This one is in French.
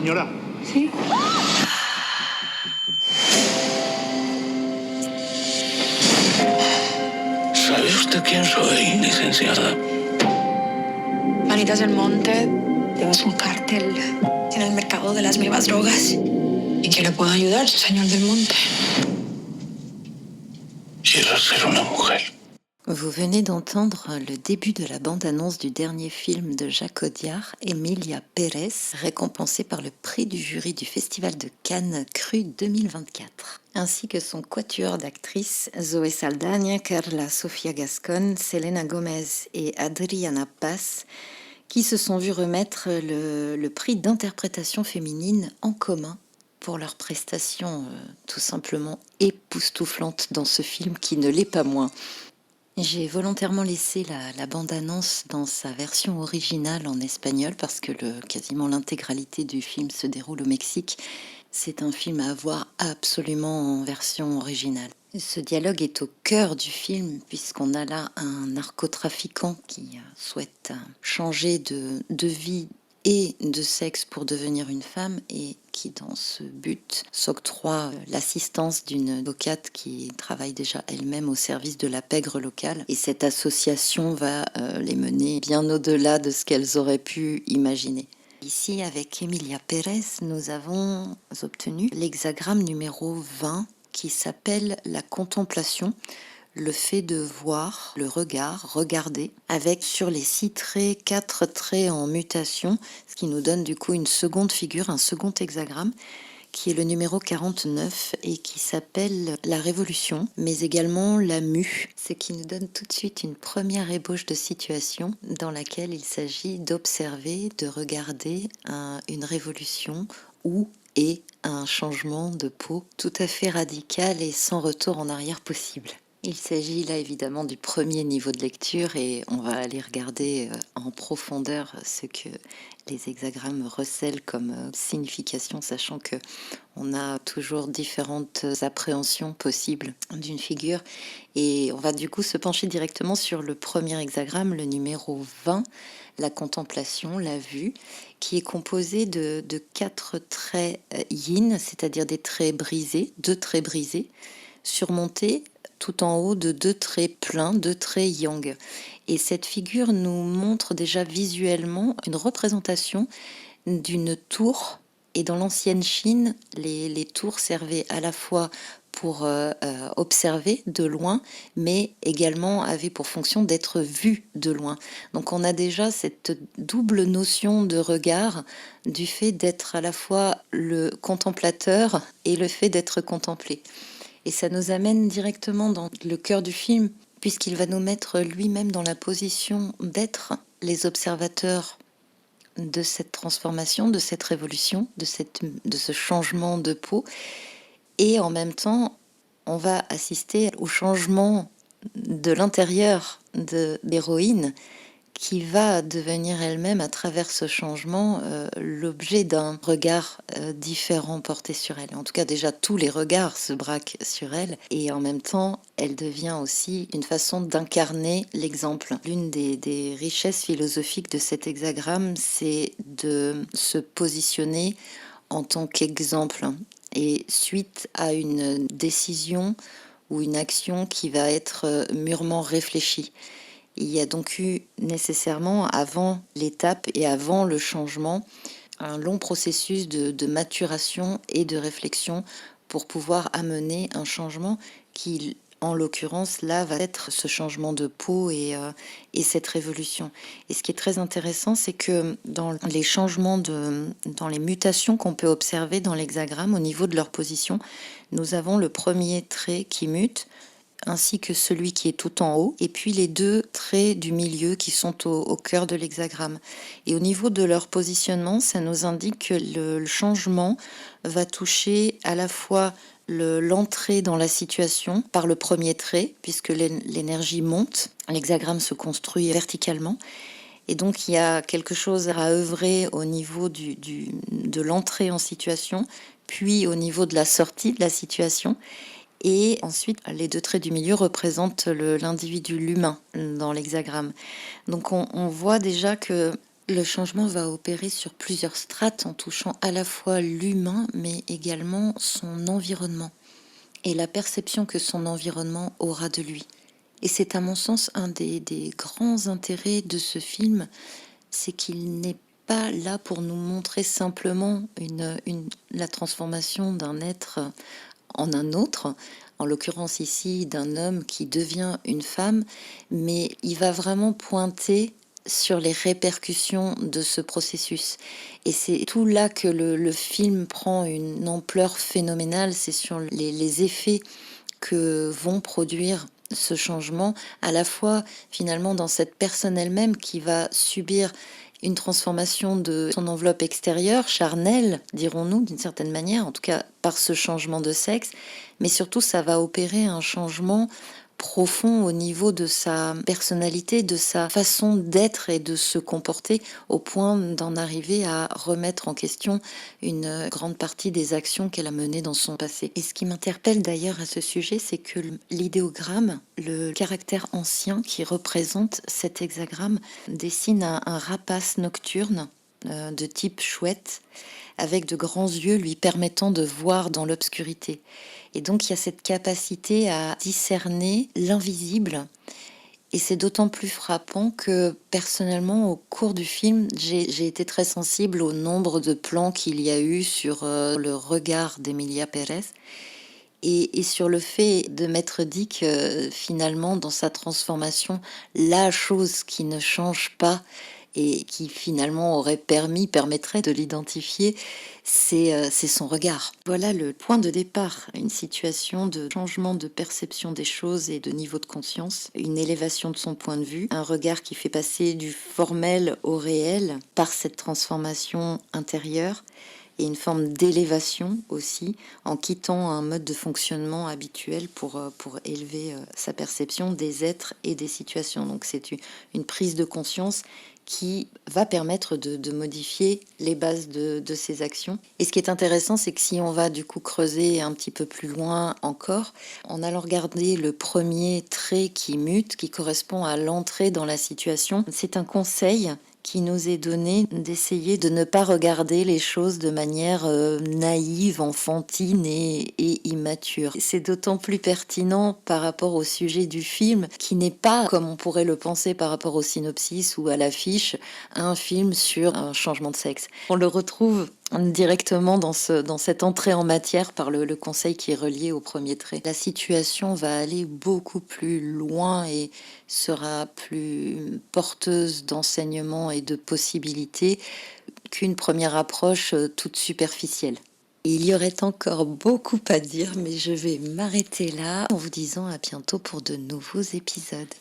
Señora. Sí. ¿Sabe usted quién soy, licenciada? Manitas del Monte es un cártel en el mercado de las nuevas drogas. ¿Y qué le puedo ayudar, señor del Monte? Quiero ser una mujer. Vous venez d'entendre le début de la bande-annonce du dernier film de Jacques Audiard, Emilia Pérez, récompensée par le prix du jury du Festival de Cannes Cru 2024, ainsi que son quatuor d'actrices Zoé Saldaña, Carla Sofia Gascon, Selena Gomez et Adriana Paz, qui se sont vus remettre le prix d'interprétation féminine en commun pour leur prestation tout simplement époustouflante dans ce film qui ne l'est pas moins. J'ai volontairement laissé la bande-annonce dans sa version originale en espagnol parce que quasiment l'intégralité du film se déroule au Mexique. C'est un film à voir absolument en version originale. Ce dialogue est au cœur du film puisqu'on a là un narcotrafiquant qui souhaite changer de vie et de sexe pour devenir une femme et qui dans ce but s'octroie l'assistance d'une avocate qui travaille déjà elle-même au service de la pègre locale, et cette association va les mener bien au-delà de ce qu'elles auraient pu imaginer. Ici, avec Emilia Pérez, nous avons obtenu l'hexagramme numéro 20 qui s'appelle la contemplation, le fait de voir, le regard, regarder, avec sur les 6 traits, 4 traits en mutation, ce qui nous donne du coup une seconde figure, un second hexagramme, qui est le numéro 49 et qui s'appelle la révolution, mais également la mue, ce qui nous donne tout de suite une première ébauche de situation dans laquelle il s'agit d'observer, de regarder une révolution ou et un changement de peau tout à fait radical et sans retour en arrière possible. Il s'agit là évidemment du premier niveau de lecture et on va aller regarder en profondeur ce que les hexagrammes recèlent comme signification, sachant que on a toujours différentes appréhensions possibles d'une figure. Et on va du coup se pencher directement sur le premier hexagramme, le numéro 20, la contemplation, la vue, qui est composé de 4 traits yin, c'est-à-dire des traits brisés, 2 traits brisés, surmontés tout en haut de 2 traits pleins, 2 traits yang. Et cette figure nous montre déjà visuellement une représentation d'une tour. Et dans l'ancienne Chine, les tours servaient à la fois pour observer de loin, mais également avaient pour fonction d'être vues de loin. Donc on a déjà cette double notion de regard du fait d'être à la fois le contemplateur et le fait d'être contemplé. Et ça nous amène directement dans le cœur du film, puisqu'il va nous mettre lui-même dans la position d'être les observateurs de cette transformation, de cette révolution, de ce changement de peau. Et en même temps, on va assister au changement de l'intérieur de l'héroïne, qui va devenir elle-même, à travers ce changement, l'objet d'un regard différent porté sur elle. En tout cas, déjà, tous les regards se braquent sur elle, et en même temps, elle devient aussi une façon d'incarner l'exemple. L'une des richesses philosophiques de cet hexagramme, c'est de se positionner en tant qu'exemple, et suite à une décision ou une action qui va être mûrement réfléchie. Il y a donc eu nécessairement, avant l'étape et avant le changement, un long processus de maturation et de réflexion pour pouvoir amener un changement qui, en l'occurrence, là, va être ce changement de peau et cette révolution. Et ce qui est très intéressant, c'est que dans les changements, dans les mutations qu'on peut observer dans l'hexagramme, au niveau de leur position, nous avons le premier trait qui mute, ainsi que celui qui est tout en haut, et puis les 2 traits du milieu qui sont au cœur de l'hexagramme. Et au niveau de leur positionnement, ça nous indique que le changement va toucher à la fois l'entrée dans la situation par le premier trait, puisque l'énergie monte, l'hexagramme se construit verticalement, et donc il y a quelque chose à œuvrer au niveau de l'entrée en situation, puis au niveau de la sortie de la situation. Et ensuite, les 2 traits du milieu représentent l'individu, l'humain, dans l'hexagramme. Donc on voit déjà que Le changement va opérer sur plusieurs strates en touchant à la fois l'humain, mais également son environnement et la perception que son environnement aura de lui. Et c'est à mon sens un des grands intérêts de ce film, c'est qu'il n'est pas là pour nous montrer simplement la transformation d'un être en un autre, en l'occurrence ici d'un homme qui devient une femme, mais il va vraiment pointer sur les répercussions de ce processus. Et c'est tout là que le film prend une ampleur phénoménale, c'est sur les effets que vont produire ce changement, à la fois finalement dans cette personne elle-même qui va subir une transformation de son enveloppe extérieure, charnelle, dirons-nous, d'une certaine manière, en tout cas par ce changement de sexe, mais surtout ça va opérer un changement profond au niveau de sa personnalité, de sa façon d'être et de se comporter, au point d'en arriver à remettre en question une grande partie des actions qu'elle a menées dans son passé. Et ce qui m'interpelle d'ailleurs à ce sujet, c'est que l'idéogramme, le caractère ancien qui représente cet hexagramme, dessine un rapace nocturne de type chouette, avec de grands yeux lui permettant de voir dans l'obscurité. Et donc il y a cette capacité à discerner l'invisible. Et c'est d'autant plus frappant que personnellement, au cours du film, j'ai été très sensible au nombre de plans qu'il y a eu sur le regard d'Emilia Pérez et sur le fait de m'être dit que finalement, dans sa transformation, la chose qui ne change pas et qui finalement permettrait de l'identifier, c'est son regard. Voilà le point de départ, une situation de changement de perception des choses et de niveau de conscience, une élévation de son point de vue, un regard qui fait passer du formel au réel par cette transformation intérieure, et une forme d'élévation aussi, en quittant un mode de fonctionnement habituel pour élever sa perception des êtres et des situations. Donc c'est une prise de conscience qui va permettre de modifier les bases de ces actions. Et ce qui est intéressant, c'est que si on va du coup creuser un petit peu plus loin encore, en allant regarder le premier trait qui mute, qui correspond à l'entrée dans la situation, c'est un conseil qui nous est donné d'essayer de ne pas regarder les choses de manière naïve, enfantine et immature. C'est d'autant plus pertinent par rapport au sujet du film, qui n'est pas, comme on pourrait le penser par rapport au synopsis ou à l'affiche, un film sur un changement de sexe. On le retrouve directement dans cette entrée en matière par le conseil qui est relié au premier trait. La situation va aller beaucoup plus loin et sera plus porteuse d'enseignements et de possibilités qu'une première approche toute superficielle. Il y aurait encore beaucoup à dire, mais je vais m'arrêter là en vous disant à bientôt pour de nouveaux épisodes.